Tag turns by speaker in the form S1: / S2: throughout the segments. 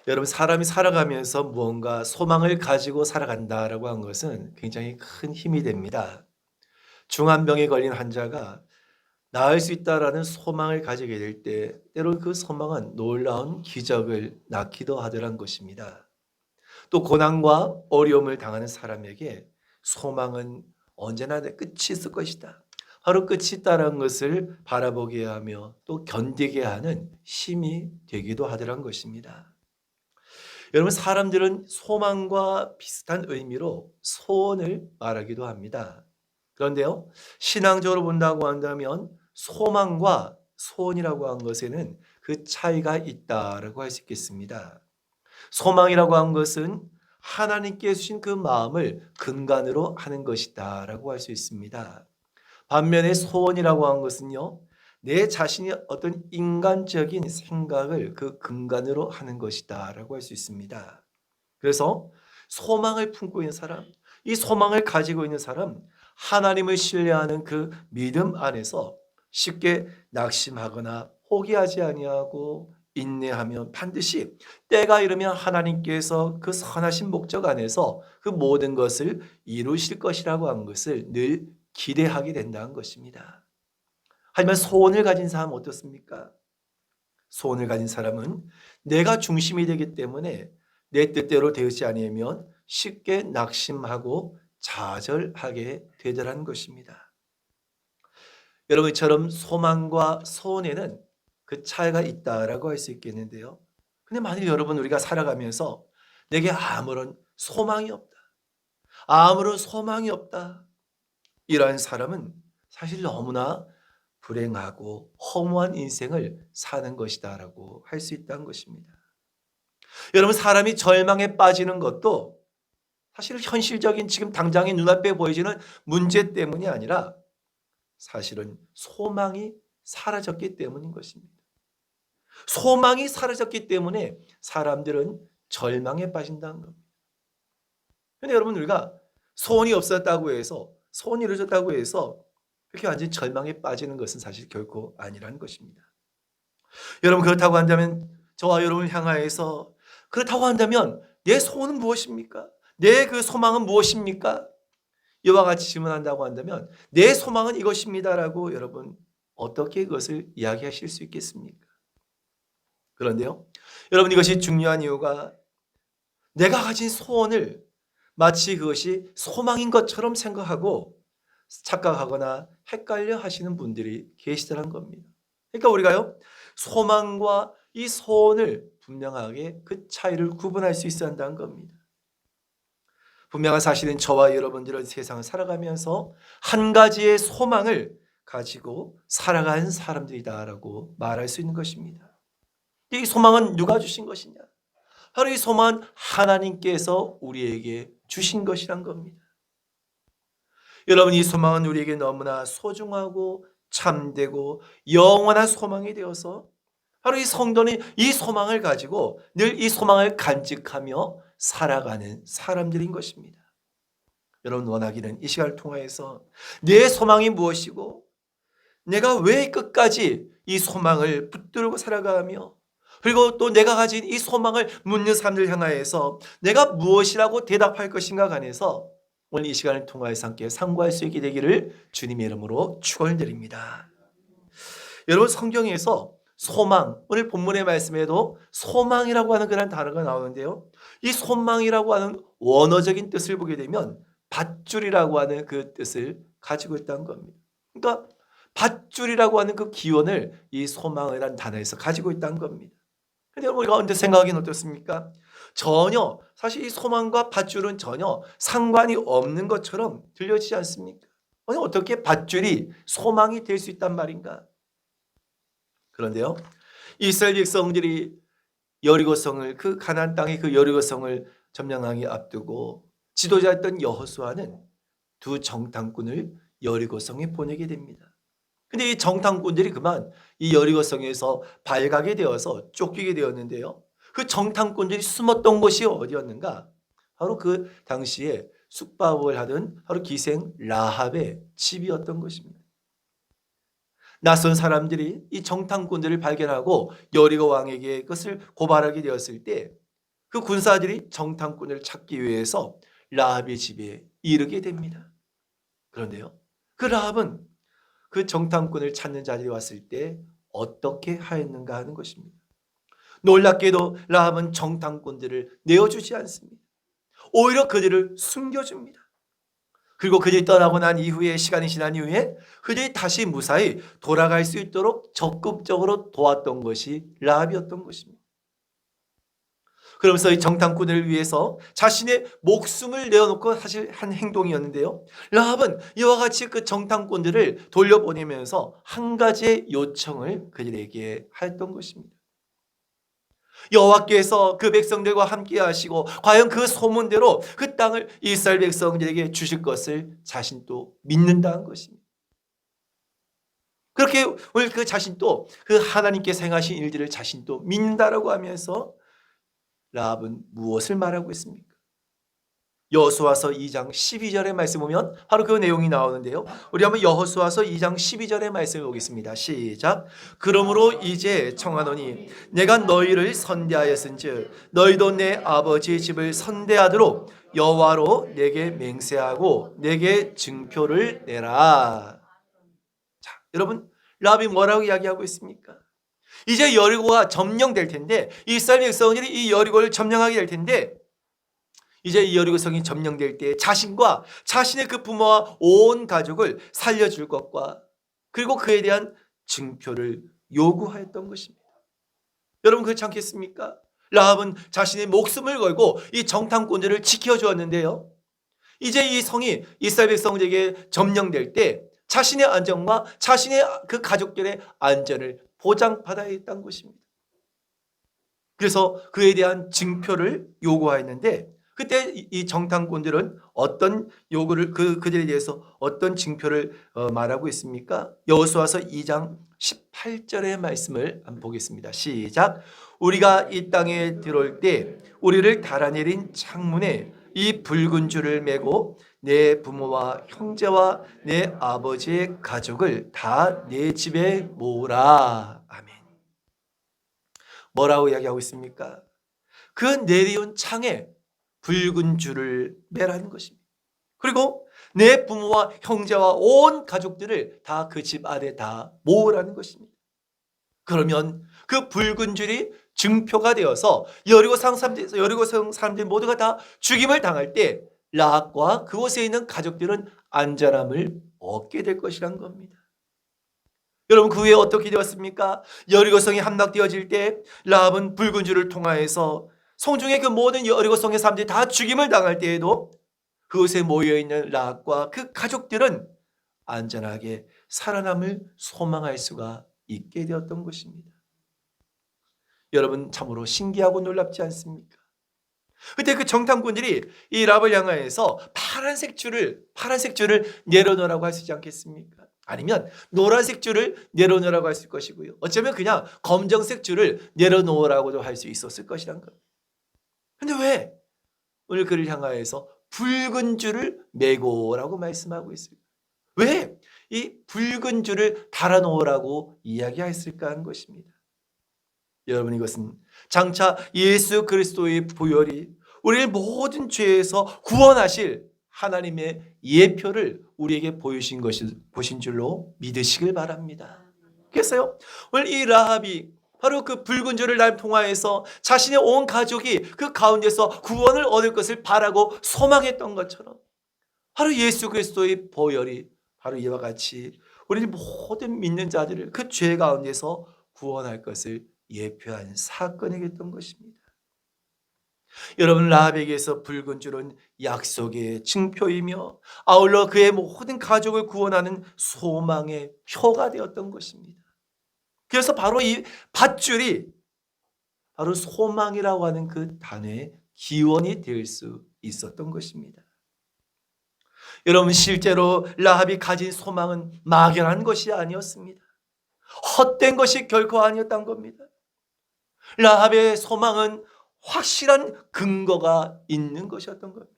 S1: 여러분, 사람이 살아가면서 무언가 소망을 가지고 살아간다라고 한 것은 굉장히 큰 힘이 됩니다. 중환병에 걸린 환자가 나을 수 있다라는 소망을 가지게 될 때 때로 그 소망은 놀라운 기적을 낳기도 하더란 것입니다. 또 고난과 어려움을 당하는 사람에게 소망은 언제나 내 끝이 있을 것이다, 바로 끝이 있다는 것을 바라보게 하며 또 견디게 하는 힘이 되기도 하더란 것입니다. 여러분, 사람들은 소망과 비슷한 의미로 소원을 말하기도 합니다. 그런데요, 신앙적으로 본다고 한다면 소망과 소원이라고 한 것에는 그 차이가 있다라고 할 수 있겠습니다. 소망이라고 한 것은 하나님께 주신 그 마음을 근간으로 하는 것이다라고 할 수 있습니다. 반면에 소원이라고 한 것은요, 내 자신이 어떤 인간적인 생각을 그 근간으로 하는 것이다라고 할 수 있습니다. 그래서 소망을 품고 있는 사람, 이 소망을 가지고 있는 사람, 하나님을 신뢰하는 그 믿음 안에서 쉽게 낙심하거나 포기하지 아니하고 인내하면 반드시 때가 이르면 하나님께서 그 선하신 목적 안에서 그 모든 것을 이루실 것이라고 한 것을 늘 기대하게 된다는 것입니다. 하지만 소원을 가진 사람은 어떻습니까? 소원을 가진 사람은 내가 중심이 되기 때문에 내 뜻대로 되지 아니하면 쉽게 낙심하고 좌절하게 되더라는 것입니다. 여러분처럼 소망과 소원에는 그 차이가 있다라고 할 수 있겠는데요. 근데 만일 여러분, 우리가 살아가면서 내게 아무런 소망이 없다, 아무런 소망이 없다, 이러한 사람은 사실 너무나 불행하고 허무한 인생을 사는 것이다라고 할 수 있다는 것입니다. 여러분, 사람이 절망에 빠지는 것도 사실 현실적인 지금 당장의 눈앞에 보여지는 문제 때문이 아니라 사실은 소망이 사라졌기 때문인 것입니다. 소망이 사라졌기 때문에 사람들은 절망에 빠진다는 겁니다. 그런데 여러분, 우리가 소원이 없었다고 해서, 소원이 이루어졌다고 해서 그렇게 완전히 절망에 빠지는 것은 사실 결코 아니라는 것입니다. 여러분, 그렇다고 한다면 저와 여러분을 향하여서, 그렇다고 한다면 내 소원은 무엇입니까? 내 그 소망은 무엇입니까? 이와 같이 질문한다고 한다면 내 소망은 이것입니다라고 여러분 어떻게 그것을 이야기하실 수 있겠습니까? 그런데요, 여러분, 이것이 중요한 이유가 내가 가진 소원을 마치 그것이 소망인 것처럼 생각하고 착각하거나 헷갈려 하시는 분들이 계시더란 겁니다. 그러니까 우리가요, 소망과 이 소원을 분명하게 그 차이를 구분할 수 있어야 한다는 겁니다. 분명한 사실은 저와 여러분들은 세상을 살아가면서 한 가지의 소망을 가지고 살아가는 사람들이다라고 말할 수 있는 것입니다. 이 소망은 누가 주신 것이냐? 바로 이 소망은 하나님께서 우리에게 주신 것이란 겁니다. 여러분, 이 소망은 우리에게 너무나 소중하고 참되고 영원한 소망이 되어서 바로 이 성도는 이 소망을 가지고 늘 이 소망을 간직하며 살아가는 사람들인 것입니다. 여러분, 원하기는 이 시간을 통하여서 내 소망이 무엇이고 내가 왜 끝까지 이 소망을 붙들고 살아가며, 그리고 또 내가 가진 이 소망을 묻는 사람들 향하여서 내가 무엇이라고 대답할 것인가 간에서 오늘 이 시간을 통하여서 함께 상고할 수 있게 되기를 주님의 이름으로 축원드립니다. 여러분, 성경에서 소망, 오늘 본문의 말씀에도 소망이라고 하는 그런 단어가 나오는데요, 이 소망이라고 하는 원어적인 뜻을 보게 되면 밧줄이라고 하는 그 뜻을 가지고 있다는 겁니다. 그러니까 밧줄이라고 하는 그 기원을 이 소망이라는 단어에서 가지고 있다는 겁니다. 근데 우리가 언제 생각하기는 어떻습니까? 전혀, 사실 이 소망과 밧줄은 전혀 상관이 없는 것처럼 들려지지 않습니까? 아니, 어떻게 밧줄이 소망이 될 수 있단 말인가? 그런데요, 이스라엘 백성들이 여리고성을, 그 가나안 땅의 그 여리고성을 점령하기 앞두고 지도자였던 여호수아는 두 정탐꾼을 여리고성에 보내게 됩니다. 근데 이 정탐꾼들이 그만 이 여리고성에서 발각이 되어서 쫓기게 되었는데요, 그 정탐꾼들이 숨었던 곳이 어디였는가? 바로 그 당시에 숙박을 하던 바로 기생 라합의 집이었던 것입니다. 낯선 사람들이 이 정탐꾼들을 발견하고 여리고 왕에게 그것을 고발하게 되었을 때 그 군사들이 정탐꾼을 찾기 위해서 라합의 집에 이르게 됩니다. 그런데요, 그 라합은 그 정탐꾼을 찾는 자들이 왔을 때 어떻게 하였는가 하는 것입니다. 놀랍게도 라합은 정탐꾼들을 내어주지 않습니다. 오히려 그들을 숨겨줍니다. 그리고 그들이 떠나고 난 이후에, 시간이 지난 이후에 그들이 다시 무사히 돌아갈 수 있도록 적극적으로 도왔던 것이 라합이었던 것입니다. 그러면서 이 정탐꾼을 위해서 자신의 목숨을 내어놓고 사실 한 행동이었는데요, 라합은 이와 같이 그 정탐꾼들을 돌려보내면서 한 가지의 요청을 그들에게 했던 것입니다. 여호와께서 그 백성들과 함께 하시고 과연 그 소문대로 그 땅을 이스라엘 백성들에게 주실 것을 자신도 믿는다는 것입니다. 그렇게 오늘 그 자신도 그 하나님께서 행하신 일들을 자신도 믿는다라고 하면서 라합은 무엇을 말하고 있습니까? 여호수아서 2장 12절의 말씀 보면 바로 그 내용이 나오는데요, 우리 한번 여호수아서 2장 12절의 말씀을 보겠습니다. 시작. 그러므로 이제 청하노니 내가 너희를 선대하였은즉 너희도 내 아버지의 집을 선대하도록 여호와로 내게 맹세하고 내게 증표를 내라. 자, 여러분, 라합이 뭐라고 이야기하고 있습니까? 이제 여리고가 점령될 텐데, 이스라엘 백성들이 이 여리고를 점령하게 될 텐데, 이제 이 여리고 성이 점령될 때 자신과 자신의 그 부모와 온 가족을 살려줄 것과 그리고 그에 대한 증표를 요구하였던 것입니다. 여러분, 그렇지 않겠습니까? 라합은 자신의 목숨을 걸고 이 정탐꾼들을 지켜주었는데요, 이제 이 성이 이스라엘 백성들에게 점령될 때 자신의 안전과 자신의 그 가족들의 안전을 보장받아야 했던 것입니다. 그래서 그에 대한 증표를 요구하였는데, 그때 이 정탐꾼들은 어떤 요구를, 그들에 대해서 어떤 증표를 말하고 있습니까? 여호수아서 2장 18절의 말씀을 한번 보겠습니다. 시작. 우리가 이 땅에 들어올 때 우리를 달아내린 창문에 이 붉은 줄을 매고 내 부모와 형제와 내 아버지의 가족을 다 내 집에 모으라. 아멘. 뭐라고 이야기하고 있습니까? 그 내리온 창에 붉은 줄을 매라는 것입니다. 그리고 내 부모와 형제와 온 가족들을 다 그 집 안에 다 모으라는 것입니다. 그러면 그 붉은 줄이 증표가 되어서 여리고성 사람들 모두가 다 죽임을 당할 때 라합과 그곳에 있는 가족들은 안전함을 얻게 될 것이란 겁니다. 여러분, 그 후에 어떻게 되었습니까? 여리고성이 함락되어질 때 라합은 붉은 줄을 통하여서 성중의 그 모든 여리고성의 사람들이 다 죽임을 당할 때에도 그곳에 모여있는 라합과 그 가족들은 안전하게 살아남을 소망할 수가 있게 되었던 것입니다. 여러분, 참으로 신기하고 놀랍지 않습니까? 그때 그 정탐꾼들이 이 라합을 향하여서 파란색 줄을 내려놓으라고 할 수 있지 않겠습니까? 아니면 노란색 줄을 내려놓으라고 할 수 있을 것이고요, 어쩌면 그냥 검정색 줄을 내려놓으라고도 할 수 있었을 것이란 겁니다. 그런데 왜 오늘 그를 향하여서 붉은 줄을 매고라고 말씀하고 있을까? 왜 이 붉은 줄을 달아놓으라고 이야기했을까 하는 것입니다. 여러분, 이것은 장차 예수 그리스도의 보혈이 우리를 모든 죄에서 구원하실 하나님의 예표를 우리에게 보신 줄로 믿으시길 바랍니다. 그래서요, 오늘 이 라합이 바로 그 붉은 줄을 날 통하여서 자신의 온 가족이 그 가운데서 구원을 얻을 것을 바라고 소망했던 것처럼 바로 예수 그리스도의 보혈이 바로 이와 같이 우리 모든 믿는 자들을 그 죄 가운데서 구원할 것을 예표한 사건이었던 것입니다. 여러분, 라합에게서 붉은 줄은 약속의 증표이며 아울러 그의 모든 가족을 구원하는 소망의 표가 되었던 것입니다. 그래서 바로 이 밧줄이 바로 소망이라고 하는 그 단어의 기원이 될 수 있었던 것입니다. 여러분, 실제로 라합이 가진 소망은 막연한 것이 아니었습니다. 헛된 것이 결코 아니었던 겁니다. 라합의 소망은 확실한 근거가 있는 것이었던 겁니다.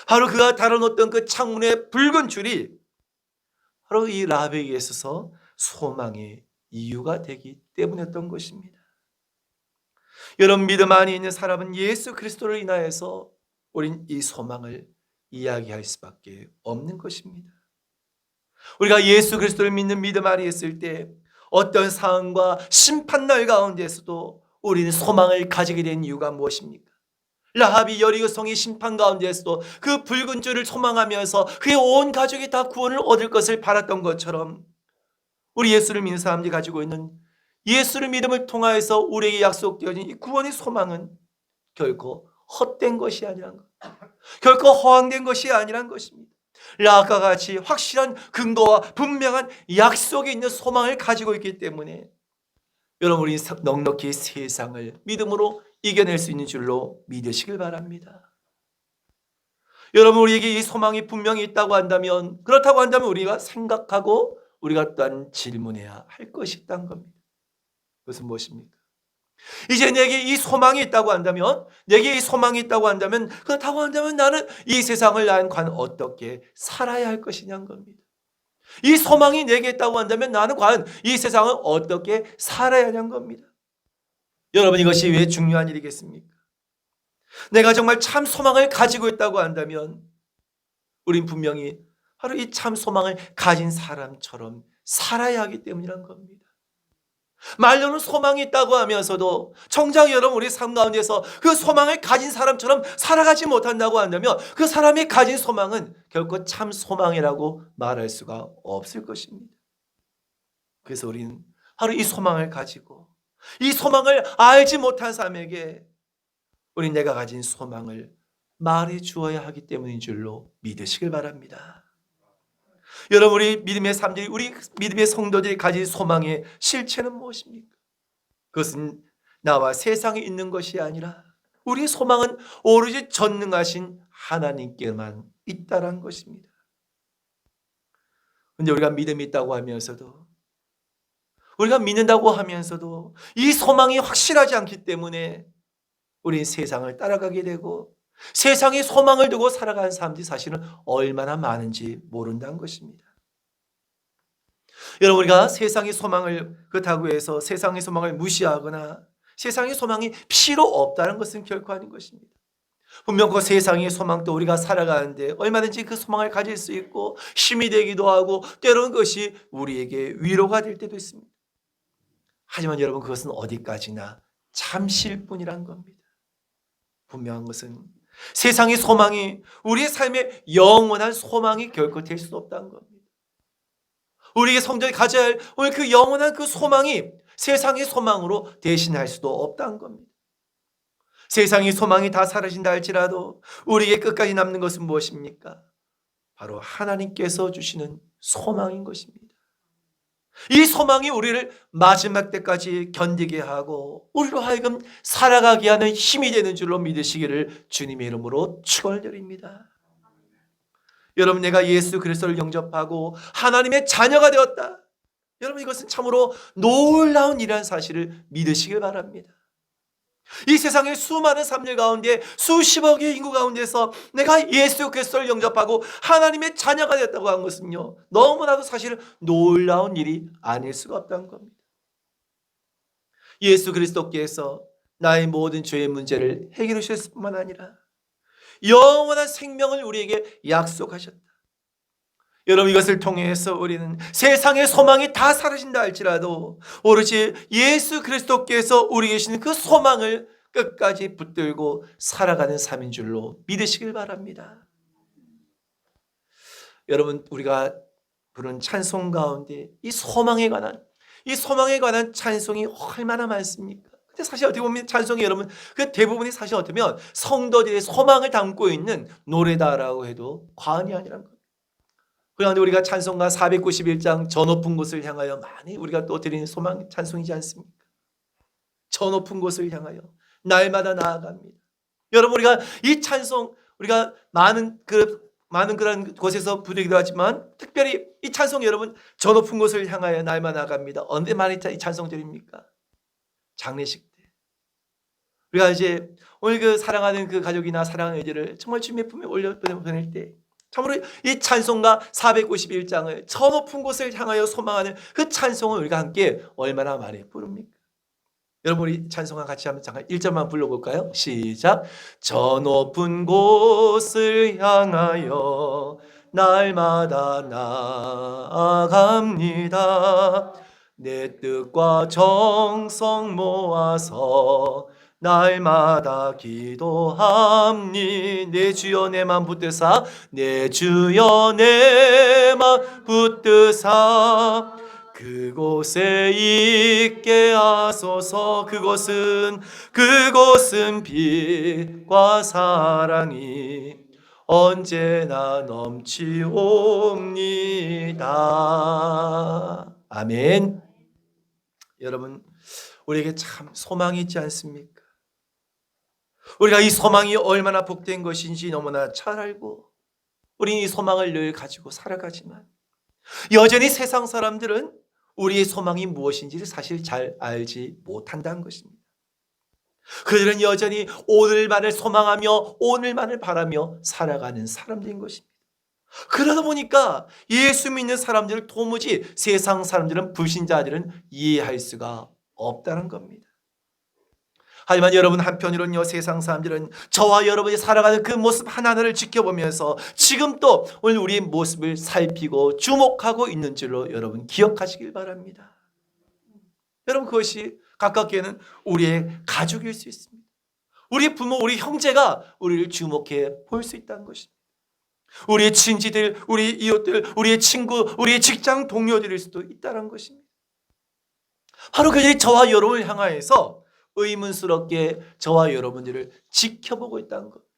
S1: 바로 그가 달아놓던 그 창문의 붉은 줄이 바로 이 라합에게 있어서 소망의 이유가 되기 때문이었던 것입니다. 여러분, 믿음 안에 있는 사람은 예수 그리스도를 인하여서 우린 이 소망을 이야기할 수밖에 없는 것입니다. 우리가 예수 그리스도를 믿는 믿음 안에 있을 때 어떤 상황과 심판날 가운데서도 우리는 소망을 가지게 된 이유가 무엇입니까? 라합이 여리고성의 심판 가운데서도 그 붉은 줄을 소망하면서 그의 온 가족이 다 구원을 얻을 것을 바랐던 것처럼 우리 예수를 믿는 사람들이 가지고 있는 예수를 믿음을 통하여서 우리에게 약속되어진 이 구원의 소망은 결코 헛된 것이 아니란 것, 결코 허황된 것이 아니란 것입니다. 라합과 같이 확실한 근거와 분명한 약속이 있는 소망을 가지고 있기 때문에 여러분, 우리 넉넉히 세상을 믿음으로 이겨낼 수 있는 줄로 믿으시길 바랍니다. 여러분, 우리에게 이 소망이 분명히 있다고 한다면, 그렇다고 한다면 우리가 생각하고 우리가 또한 질문해야 할 것이 있다는 겁니다. 그것은 무엇입니까? 이제 내게 이 소망이 있다고 한다면, 내게 이 소망이 있다고 한다면, 그렇다고 한다면 나는 이 세상을 나는 과연 어떻게 살아야 할 것이냐는 겁니다. 이 소망이 내게 있다고 한다면 나는 과연 이 세상을 어떻게 살아야 하냐는 겁니다. 여러분, 이것이 왜 중요한 일이겠습니까? 내가 정말 참 소망을 가지고 있다고 한다면 우린 분명히 바로 이 참 소망을 가진 사람처럼 살아야 하기 때문이란 겁니다. 말로는 소망이 있다고 하면서도 정작 여러분, 우리 삶 가운데서 그 소망을 가진 사람처럼 살아가지 못한다고 한다면 그 사람이 가진 소망은 결코 참 소망이라고 말할 수가 없을 것입니다. 그래서 우리는 바로 이 소망을 가지고 이 소망을 알지 못한 사람에게 우리 내가 가진 소망을 말해 주어야 하기 때문인 줄로 믿으시길 바랍니다. 여러분, 우리 믿음의 삶들이, 우리 믿음의 성도들이 가진 소망의 실체는 무엇입니까? 그것은 나와 세상에 있는 것이 아니라 우리의 소망은 오로지 전능하신 하나님께만 있다는 것입니다. 그런데 우리가 믿음이 있다고 하면서도, 우리가 믿는다고 하면서도 이 소망이 확실하지 않기 때문에 우리는 세상을 따라가게 되고 세상에 소망을 두고 살아가는 사람들이 사실은 얼마나 많은지 모른다는 것입니다. 여러분, 우리가 세상의 소망을 그렇다고 해서 세상의 소망을 무시하거나 세상의 소망이 필요 없다는 것은 결코 아닌 것입니다. 분명 그 세상의 소망도 우리가 살아가는데 얼마든지 그 소망을 가질 수 있고 힘이 되기도 하고 때로는 그것이 우리에게 위로가 될 때도 있습니다. 하지만 여러분, 그것은 어디까지나 잠시일 뿐이란 겁니다. 분명한 것은 세상의 소망이 우리의 삶의 영원한 소망이 결코 될 수 없다는 겁니다. 우리의 성도들이 가져야 할 오늘 그 영원한 그 소망이 세상의 소망으로 대신할 수도 없다는 겁니다. 세상의 소망이 다 사라진다 할지라도 우리에게 끝까지 남는 것은 무엇입니까? 바로 하나님께서 주시는 소망인 것입니다. 이 소망이 우리를 마지막 때까지 견디게 하고 우리로 하여금 살아가게 하는 힘이 되는 줄로 믿으시기를 주님의 이름으로 축원드립니다. 여러분, 내가 예수 그리스도를 영접하고 하나님의 자녀가 되었다. 여러분, 이것은 참으로 놀라운 일이라는 사실을 믿으시길 바랍니다. 이 세상의 수많은 삶들 가운데 수십억의 인구 가운데서 내가 예수 그리스도를 영접하고 하나님의 자녀가 되었다고 한 것은요, 너무나도 사실은 놀라운 일이 아닐 수가 없다는 겁니다. 예수 그리스도께서 나의 모든 죄의 문제를 해결해 주셨을 뿐만 아니라 영원한 생명을 우리에게 약속하셨다. 여러분, 이것을 통해서 우리는 세상의 소망이 다 사라진다 할지라도 오로지 예수 그리스도께서 우리 계시는 그 소망을 끝까지 붙들고 살아가는 삶인 줄로 믿으시길 바랍니다. 여러분, 우리가 부른 찬송 가운데 이 소망에 관한 찬송이 얼마나 많습니까? 근데 사실 어떻게 보면 찬송이 여러분 그 대부분이 사실 어떻게 보면 성도들의 소망을 담고 있는 노래다라고 해도 과언이 아니란 겁니다. 그런데 우리가 찬송가 491장 저 높은 곳을 향하여 많이 우리가 또 드리는 소망 찬송이지 않습니까? 저 높은 곳을 향하여 날마다 나아갑니다. 여러분, 우리가 이 찬송 우리가 많은 그런 곳에서 부르기도 하지만 특별히 이 찬송 여러분 저 높은 곳을 향하여 날마다 나아갑니다. 언제 많이 이 찬송 드립니까? 장례식 때. 우리가 이제 오늘 그 사랑하는 그 가족이나 사랑하는 애들을 정말 주님의 품에 올려 보낼 때 참으로 이 찬송가 491장을 저 높은 곳을 향하여 소망하는 그 찬송을 우리가 함께 얼마나 많이 부릅니까? 여러분 우리 찬송가 같이 한번 잠깐 1절만 불러볼까요? 시작. 저 높은 곳을 향하여 날마다 나아갑니다. 내 뜻과 정성 모아서 날마다 기도함니. 내 주여 내 맘 붙드사, 내 주여 내 맘 붙드사 그곳에 있게 하소서. 그곳은 빛과 사랑이 언제나 넘치옵니다. 아멘. 여러분 우리에게 참 소망이 있지 않습니까? 우리가 이 소망이 얼마나 복된 것인지 너무나 잘 알고 우리는 이 소망을 늘 가지고 살아가지만 여전히 세상 사람들은 우리의 소망이 무엇인지를 사실 잘 알지 못한다는 것입니다. 그들은 여전히 오늘만을 소망하며 오늘만을 바라며 살아가는 사람들인 것입니다. 그러다 보니까 예수 믿는 사람들을 도무지 세상 사람들은, 불신자들은 이해할 수가 없다는 겁니다. 하지만 여러분, 한편으로는요, 세상 사람들은 저와 여러분이 살아가는 그 모습 하나하나를 지켜보면서 지금 또 오늘 우리의 모습을 살피고 주목하고 있는 줄로 여러분 기억하시길 바랍니다. 여러분, 그것이 가깝게는 우리의 가족일 수 있습니다. 우리 부모, 우리 형제가 우리를 주목해 볼 수 있다는 것입니다. 우리의 친지들, 우리 이웃들, 우리의 친구, 우리의 직장 동료들일 수도 있다는 것입니다. 바로 그들이 저와 여러분을 향하여서 의문스럽게 저와 여러분들을 지켜보고 있다는 겁니다.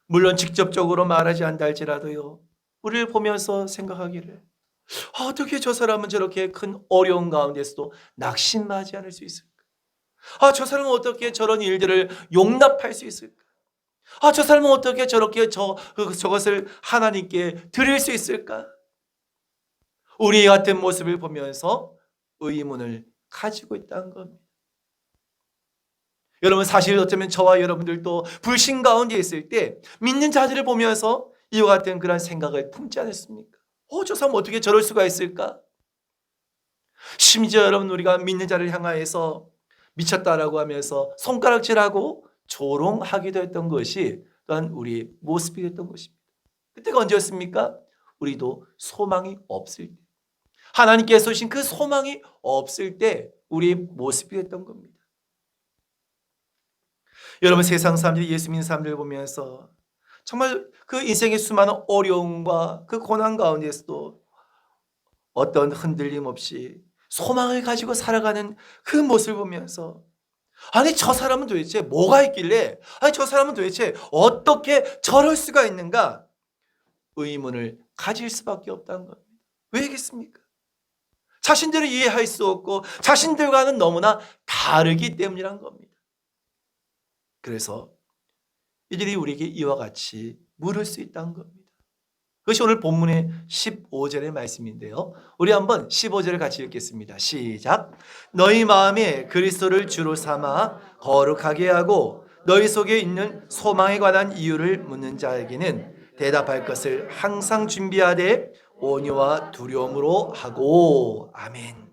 S1: 물론 직접적으로 말하지 않다 할지라도요, 우리를 보면서 생각하기를 어떻게 저 사람은 저렇게 큰 어려운 가운데서도 낙심하지 않을 수 있을까? 저 사람은 어떻게 저런 일들을 용납할 수 있을까? 저 사람은 어떻게 저렇게 저것을 하나님께 드릴 수 있을까? 우리 같은 모습을 보면서 의문을 가지고 있다는 겁니다. 여러분, 사실 어쩌면 저와 여러분들도 불신 가운데 있을 때 믿는 자들을 보면서 이와 같은 그런 생각을 품지 않았습니까? 저 사람 어떻게 저럴 수가 있을까? 심지어 여러분, 우리가 믿는 자를 향하여서 미쳤다라고 하면서 손가락질하고 조롱하기도 했던 것이 또한 우리의 모습이 됐던 것입니다. 그때가 언제였습니까? 우리도 소망이 없을 때, 하나님께서 주신 그 소망이 없을 때 우리의 모습이 됐던 겁니다. 여러분, 세상 사람들이 예수 믿는 사람들을 보면서 정말 그 인생의 수많은 어려움과 그 고난 가운데서도 어떤 흔들림 없이 소망을 가지고 살아가는 그 모습을 보면서 아니, 저 사람은 도대체 뭐가 있길래, 아니, 저 사람은 도대체 어떻게 저럴 수가 있는가 의문을 가질 수밖에 없다는 겁니다. 왜겠습니까? 자신들을 이해할 수 없고 자신들과는 너무나 다르기 때문이란 겁니다. 그래서 이들이 우리에게 이와 같이 물을 수 있다는 겁니다. 그것이 오늘 본문의 15절의 말씀인데요, 우리 한번 15절을 같이 읽겠습니다. 시작. 너희 마음에 그리스도를 주로 삼아 거룩하게 하고 너희 속에 있는 소망에 관한 이유를 묻는 자에게는 대답할 것을 항상 준비하되 온유와 두려움으로 하고. 아멘.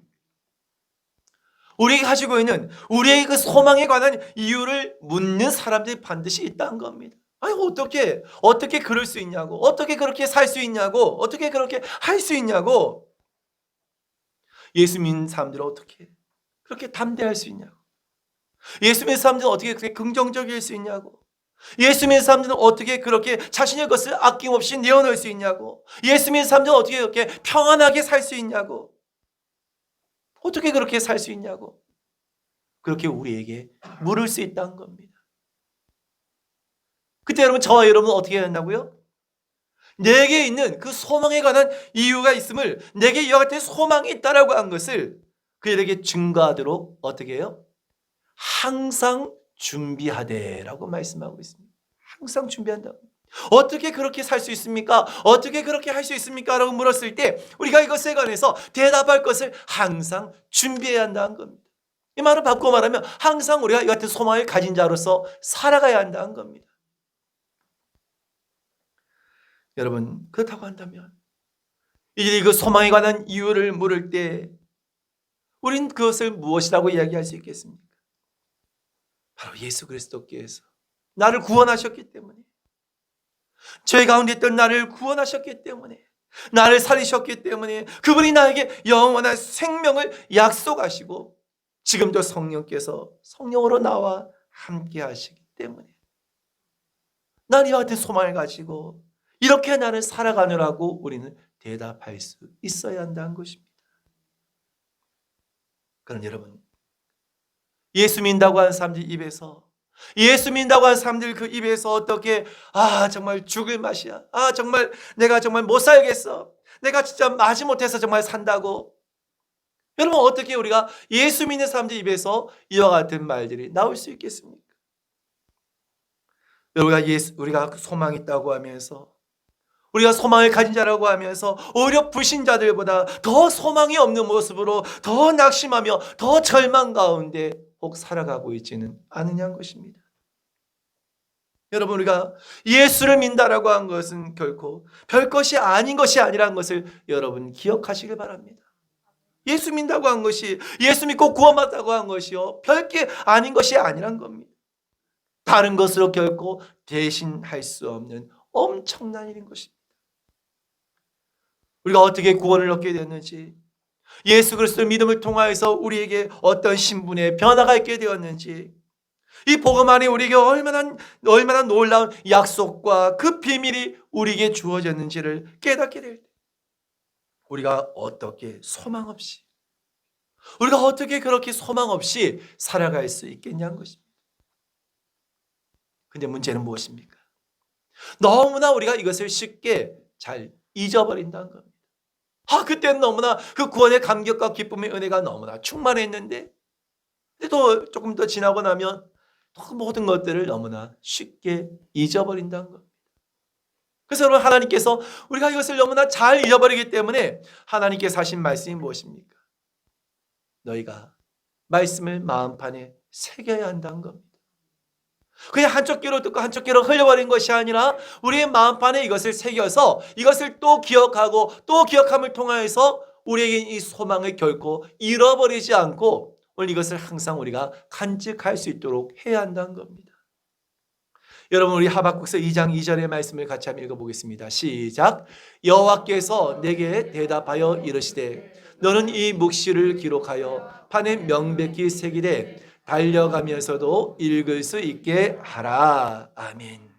S1: 우리가 가지고 있는 우리의 그 소망에 관한 이유를 묻는 사람들이 반드시 있다는 겁니다. 아니, 어떻게 그럴 수 있냐고, 어떻게 그렇게 살 수 있냐고, 어떻게 그렇게 할 수 있냐고, 예수 믿는 사람들은 어떻게 그렇게 담대할 수 있냐고, 예수 믿는 사람들은 어떻게 그렇게 긍정적일 수 있냐고, 예수 믿는 사람들은 어떻게 그렇게 자신의 것을 아낌없이 내어놓을 수 있냐고, 예수 믿는 사람들은 어떻게 그렇게 평안하게 살 수 있냐고, 어떻게 그렇게 살 수 있냐고, 그렇게 우리에게 물을 수 있다는 겁니다. 그때 여러분, 저와 여러분은 어떻게 해야 한다고요? 내게 있는 그 소망에 관한 이유가 있음을, 내게 이와 같은 소망이 있다라고 한 것을 그들에게 증거하도록 어떻게 해요? 항상 준비하되라고 말씀하고 있습니다. 항상 준비한다. 어떻게 그렇게 살 수 있습니까? 어떻게 그렇게 할 수 있습니까? 라고 물었을 때 우리가 이것에 관해서 대답할 것을 항상 준비해야 한다는 겁니다. 이 말을 바꿔 말하면 항상 우리가 이 같은 소망을 가진 자로서 살아가야 한다는 겁니다. 여러분, 그렇다고 한다면 이들이 그 소망에 관한 이유를 물을 때 우린 그것을 무엇이라고 이야기할 수 있겠습니까? 바로 예수 그리스도께서 나를 구원하셨기 때문에, 죄 가운데 있던 나를 구원하셨기 때문에, 나를 살리셨기 때문에, 그분이 나에게 영원한 생명을 약속하시고 지금도 성령께서 성령으로 나와 함께 하시기 때문에 난 이와 같은 소망을 가지고 이렇게 나를 살아가느라고 우리는 대답할 수 있어야 한다는 것입니다. 그럼 여러분, 예수 믿는다고 하는 사람들 입에서, 예수 믿는다고 하는 사람들 그 입에서 어떻게 정말 죽을 맛이야, 정말 내가 정말 못 살겠어, 내가 진짜 마지못해서 정말 산다고, 여러분 어떻게 우리가 예수 믿는 사람들 입에서 이와 같은 말들이 나올 수 있겠습니까? 우리가 소망이 있다고 하면서, 우리가 소망을 가진 자라고 하면서 오히려 불신자들보다 더 소망이 없는 모습으로 더 낙심하며 더 절망 가운데 혹 살아가고 있지는 않느냐는 것입니다. 여러분, 우리가 예수를 믿는다라고 한 것은 결코 별것이 아닌 것이 아니라는 것을 여러분 기억하시길 바랍니다. 예수 믿는다고 한 것이, 예수 믿고 구원받다고 한 것이요, 별게 아닌 것이 아니란 겁니다. 다른 것으로 결코 대신할 수 없는 엄청난 일인 것입니다. 우리가 어떻게 구원을 얻게 되었는지, 예수 그리스도의 믿음을 통하여서 우리에게 어떤 신분의 변화가 있게 되었는지, 이 복음 안에 우리에게 얼마나 놀라운 약속과 그 비밀이 우리에게 주어졌는지를 깨닫게 될 때, 우리가 어떻게 소망 없이, 우리가 어떻게 그렇게 소망 없이 살아갈 수 있겠냐는 것입니다. 근데 문제는 무엇입니까? 너무나 우리가 이것을 쉽게 잘 잊어버린다는 겁니다. 그때는 너무나 그 구원의 감격과 기쁨의 은혜가 너무나 충만했는데, 또 조금 더 지나고 나면 또 모든 것들을 너무나 쉽게 잊어버린다는 겁니다. 그래서 여러분, 하나님께서 우리가 이것을 너무나 잘 잊어버리기 때문에 하나님께서 하신 말씀이 무엇입니까? 너희가 말씀을 마음판에 새겨야 한다는 겁니다. 그냥 한쪽 귀로 듣고 한쪽 귀로 흘려버린 것이 아니라 우리의 마음판에 이것을 새겨서 이것을 또 기억하고 또 기억함을 통하여서 우리에게 이 소망을 결코 잃어버리지 않고 오늘 이것을 항상 우리가 간직할 수 있도록 해야 한다는 겁니다. 여러분, 우리 하박국서 2장 2절의 말씀을 같이 한번 읽어보겠습니다. 시작. 여호와께서 내게 대답하여 이르시되 너는 이 묵시를 기록하여 판에 명백히 새기되 달려가면서도 읽을 수 있게 하라. 아멘.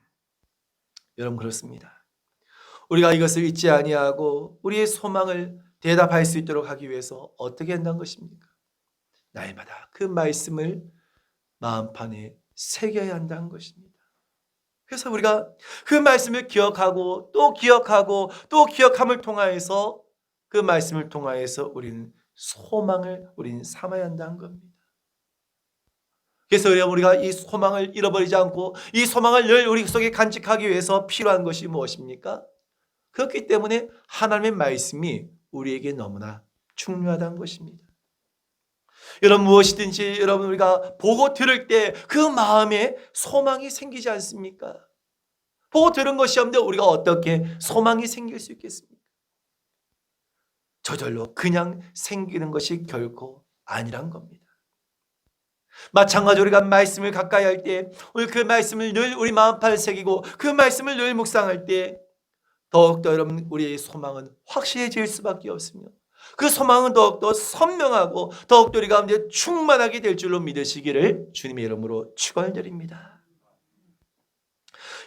S1: 여러분, 그렇습니다. 우리가 이것을 잊지 아니하고 우리의 소망을 대답할 수 있도록 하기 위해서 어떻게 한다는 것입니까? 날마다 그 말씀을 마음판에 새겨야 한다는 것입니다. 그래서 우리가 그 말씀을 기억하고 또 기억하고 또 기억함을 통하여서 그 말씀을 통하여서 우리는 소망을 삼아야 한다는 겁니다. 그래서 우리가 이 소망을 잃어버리지 않고 이 소망을 늘 우리 속에 간직하기 위해서 필요한 것이 무엇입니까? 그렇기 때문에 하나님의 말씀이 우리에게 너무나 중요하다는 것입니다. 여러분, 무엇이든지 여러분 우리가 보고 들을 때 그 마음에 소망이 생기지 않습니까? 보고 들은 것이 없는데 우리가 어떻게 소망이 생길 수 있겠습니까? 저절로 그냥 생기는 것이 결코 아니란 겁니다. 마찬가지로 우리가 말씀을 가까이 할 때 우리 그 말씀을 늘 우리 마음판에 새기고 그 말씀을 늘 묵상할 때 더욱더 여러분 우리의 소망은 확실해질 수밖에 없으며 그 소망은 더욱더 선명하고 더욱더 우리 가운데 충만하게 될 줄로 믿으시기를 주님의 이름으로 축원드립니다.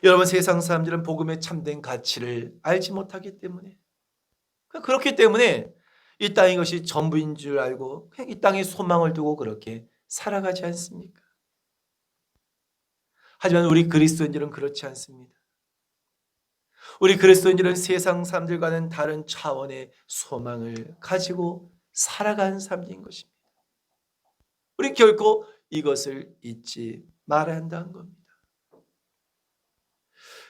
S1: 여러분, 세상 사람들은 복음의 참된 가치를 알지 못하기 때문에, 그렇기 때문에 이 땅이 것이 전부인 줄 알고 그냥 이 땅에 소망을 두고 그렇게 살아가지 않습니까? 하지만 우리 그리스도인들은 그렇지 않습니다. 우리 그리스도인들은 세상 사람들과는 다른 차원의 소망을 가지고 살아가는 사람들인 것입니다. 우리 결코 이것을 잊지 말아야 한다는 겁니다.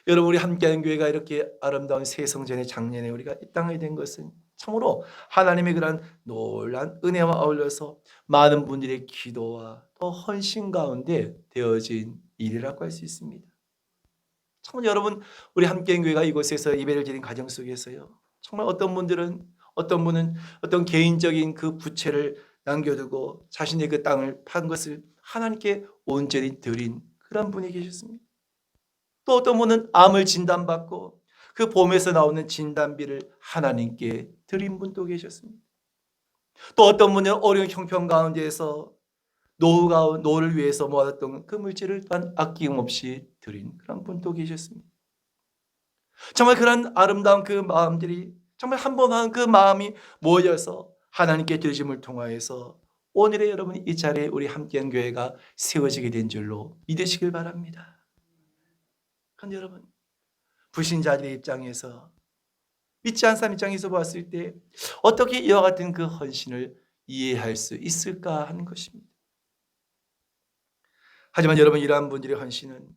S1: 여러분, 우리 함께하는 교회가 이렇게 아름다운 새성전의 작년에 우리가 이 땅에 된 것은 참으로 하나님의 그런 놀라운 은혜와 어울려서 많은 분들의 기도와 또 헌신 가운데 되어진 일이라고 할 수 있습니다. 정말 여러분, 우리 함께한 교회가 이곳에서 예배를 드린 가정 속에서요, 정말 어떤 분은 어떤 개인적인 그 부채를 남겨두고 자신의 그 땅을 판 것을 하나님께 온전히 드린 그런 분이 계셨습니다. 또 어떤 분은 암을 진단받고 그 보험에서 나오는 진단비를 하나님께 드린 분도 계셨습니다. 또 어떤 분은 어려운 형편 가운데에서 노후를 위해서 모았던 그 물질을 또한 아낌없이 드린 그런 분도 계셨습니다. 정말 그런 아름다운 그 마음들이 정말 한 번 한 그 마음이 모여서 하나님께 드리심을 통하여서 오늘의 여러분 이 자리에 우리 함께한 교회가 세워지게 된 줄로 믿으시길 바랍니다. 그런데 여러분, 불신자들의 입장에서, 믿지 않은 사람 입장에서 봤을 때 어떻게 이와 같은 그 헌신을 이해할 수 있을까 하는 것입니다. 하지만 여러분, 이러한 분들의 헌신은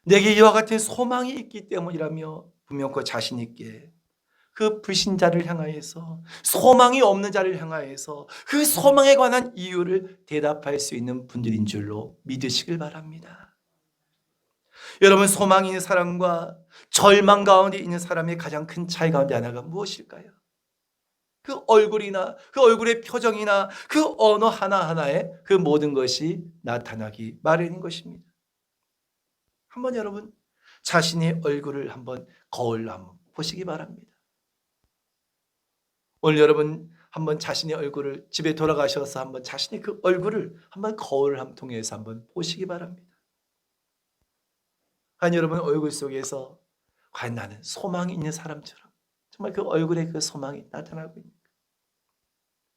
S1: 내게 이와 같은 소망이 있기 때문이라며 분명코 자신 있게 그 불신자를 향하여서, 소망이 없는 자를 향하여서 그 소망에 관한 이유를 대답할 수 있는 분들인 줄로 믿으시길 바랍니다. 여러분, 소망이 있는 사람과 절망 가운데 있는 사람의 가장 큰 차이 가운데 하나가 무엇일까요? 그 얼굴이나 그 얼굴의 표정이나 그 언어 하나하나에 그 모든 것이 나타나기 마련인 것입니다. 한번 여러분 자신의 얼굴을 한번 거울로 한번 보시기 바랍니다. 오늘 여러분 한번 자신의 얼굴을 집에 돌아가셔서 한번 자신의 그 얼굴을 한번 거울을 한번 통해서 한번 보시기 바랍니다. 과연 여러분 얼굴 속에서 과연 나는 소망이 있는 사람처럼 정말 그 얼굴에 그 소망이 나타나고 있는가?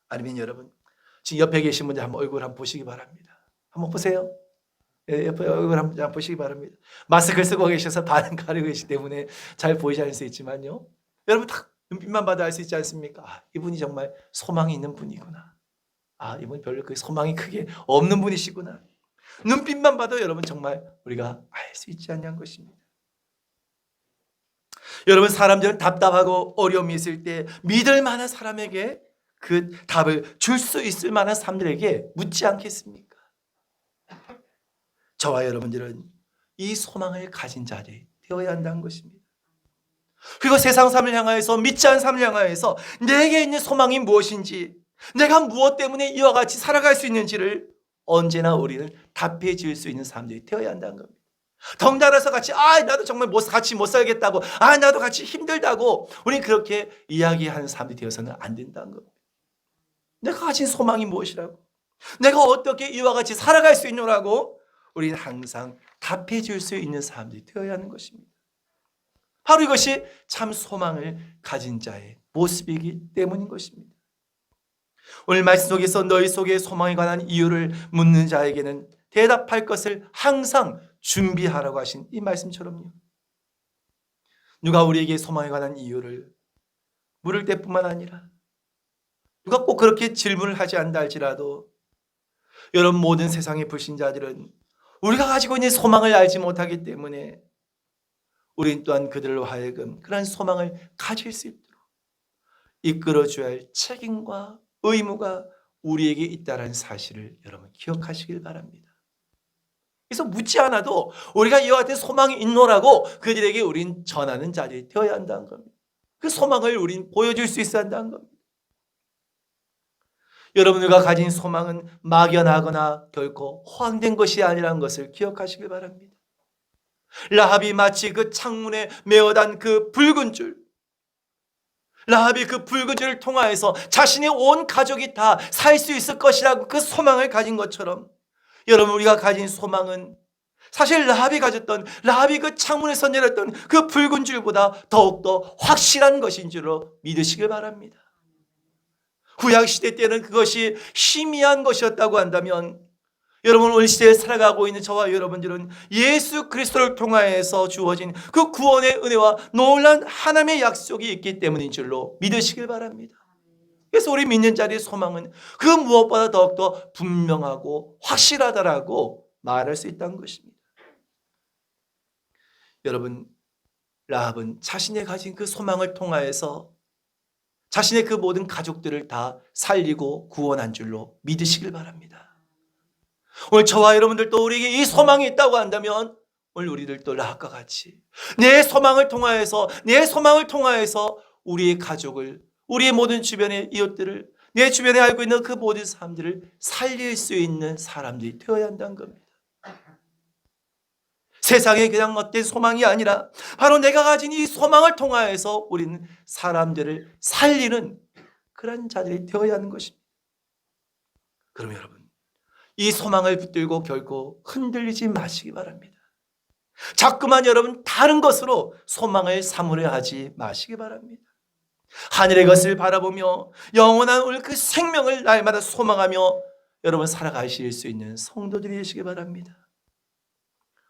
S1: 아니면 여러분 지금 옆에 계신 분들 한번 얼굴 한번 보시기 바랍니다. 한번 보세요. 옆에 얼굴 한번 보시기 바랍니다. 마스크를 쓰고 계셔서 반은 가리고 계시기 때문에 잘 보이지 않을 수 있지만요. 여러분 딱 눈빛만 봐도 알 수 있지 않습니까? 아, 이분이 정말 소망이 있는 분이구나. 아, 이분 별로 그 소망이 크게 없는 분이시구나. 눈빛만 봐도 여러분 정말 우리가 알 수 있지 않냐는 것입니다. 여러분, 사람들은 답답하고 어려움이 있을 때 믿을 만한 사람에게 그 답을 줄 수 있을 만한 사람들에게 묻지 않겠습니까? 저와 여러분들은 이 소망을 가진 자들이 되어야 한다는 것입니다. 그리고 세상 삶을 향하여서, 믿지 않은 삶을 향하여서 내게 있는 소망이 무엇인지, 내가 무엇 때문에 이와 같이 살아갈 수 있는지를 언제나 우리는 답해 줄 수 있는 사람들이 되어야 한다는 겁니다. 덩달아서 같이 나도 정말 같이 못 살겠다고, 나도 같이 힘들다고 우리는 그렇게 이야기하는 사람들이 되어서는 안 된다는 겁니다. 내가 가진 소망이 무엇이라고, 내가 어떻게 이와 같이 살아갈 수 있노라고 우리는 항상 답해 줄 수 있는 사람들이 되어야 하는 것입니다. 바로 이것이 참 소망을 가진 자의 모습이기 때문인 것입니다. 오늘 말씀 속에서 너희 속에 소망에 관한 이유를 묻는 자에게는 대답할 것을 항상 준비하라고 하신 이 말씀처럼요. 누가 우리에게 소망에 관한 이유를 물을 때뿐만 아니라 누가 꼭 그렇게 질문을 하지 않는다 할지라도 여러분 모든 세상의 불신자들은 우리가 가지고 있는 소망을 알지 못하기 때문에 우린 또한 그들로 하여금 그러한 소망을 가질 수 있도록 이끌어줘야 할 책임과 의무가 우리에게 있다는 사실을 여러분 기억하시길 바랍니다. 그래서 묻지 않아도 우리가 이와 같은 소망이 있노라고 그들에게 우린 전하는 자들이 되어야 한다는 겁니다. 그 소망을 우린 보여줄 수 있어야 한다는 겁니다. 여러분들과 가진 소망은 막연하거나 결코 허황된 것이 아니라는 것을 기억하시길 바랍니다. 라합이 마치 그 창문에 메어단 그 붉은 줄, 라합이 그 붉은 줄을 통하여서 자신의 온 가족이 다 살 수 있을 것이라고 그 소망을 가진 것처럼 여러분 우리가 가진 소망은 사실 라합이 그 창문에서 내렸던 그 붉은 줄보다 더욱더 확실한 것인 줄로 믿으시길 바랍니다. 구약시대 때는 그것이 희미한 것이었다고 한다면 여러분 오늘 시대에 살아가고 있는 저와 여러분들은 예수 그리스도를 통하여서 주어진 그 구원의 은혜와 놀라운 하나님의 약속이 있기 때문인 줄로 믿으시길 바랍니다. 그래서 우리 믿는 자리의 소망은 그 무엇보다 더욱더 분명하고 확실하다라고 말할 수 있다는 것입니다. 여러분, 라합은 자신이 가진 그 소망을 통하여서 자신의 그 모든 가족들을 다 살리고 구원한 줄로 믿으시길 바랍니다. 오늘 저와 여러분들도 우리에게 이 소망이 있다고 한다면 오늘 우리들도 라합과 같이 내 소망을 통하여서 우리의 가족을, 우리의 모든 주변의 이웃들을 내 주변에 알고 있는 그 모든 사람들을 살릴 수 있는 사람들이 되어야 한다는 겁니다. 세상에 그냥 어떤 소망이 아니라 바로 내가 가진 이 소망을 통하여서 우리는 사람들을 살리는 그런 자들이 되어야 하는 것입니다. 그럼 여러분, 이 소망을 붙들고 결코 흔들리지 마시기 바랍니다. 자꾸만 여러분 다른 것으로 소망을 삼으려 하지 마시기 바랍니다. 하늘의 것을 바라보며 영원한 오늘 그 생명을 날마다 소망하며 여러분 살아가실 수 있는 성도들이 되시기 바랍니다.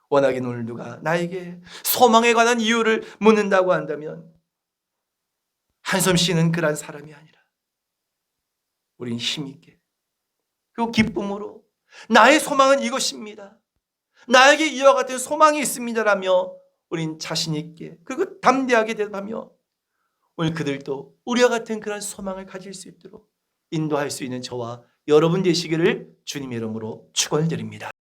S1: 워낙에 오늘 누가 나에게 소망에 관한 이유를 묻는다고 한다면 한숨 쉬는 그런 사람이 아니라 우린 힘있게 그리고 기쁨으로 나의 소망은 이것입니다, 나에게 이와 같은 소망이 있습니다라며 우린 자신 있게 그리고 담대하게 대답하며 오늘 그들도 우리와 같은 그런 소망을 가질 수 있도록 인도할 수 있는 저와 여러분 되시기를 주님의 이름으로 축원드립니다.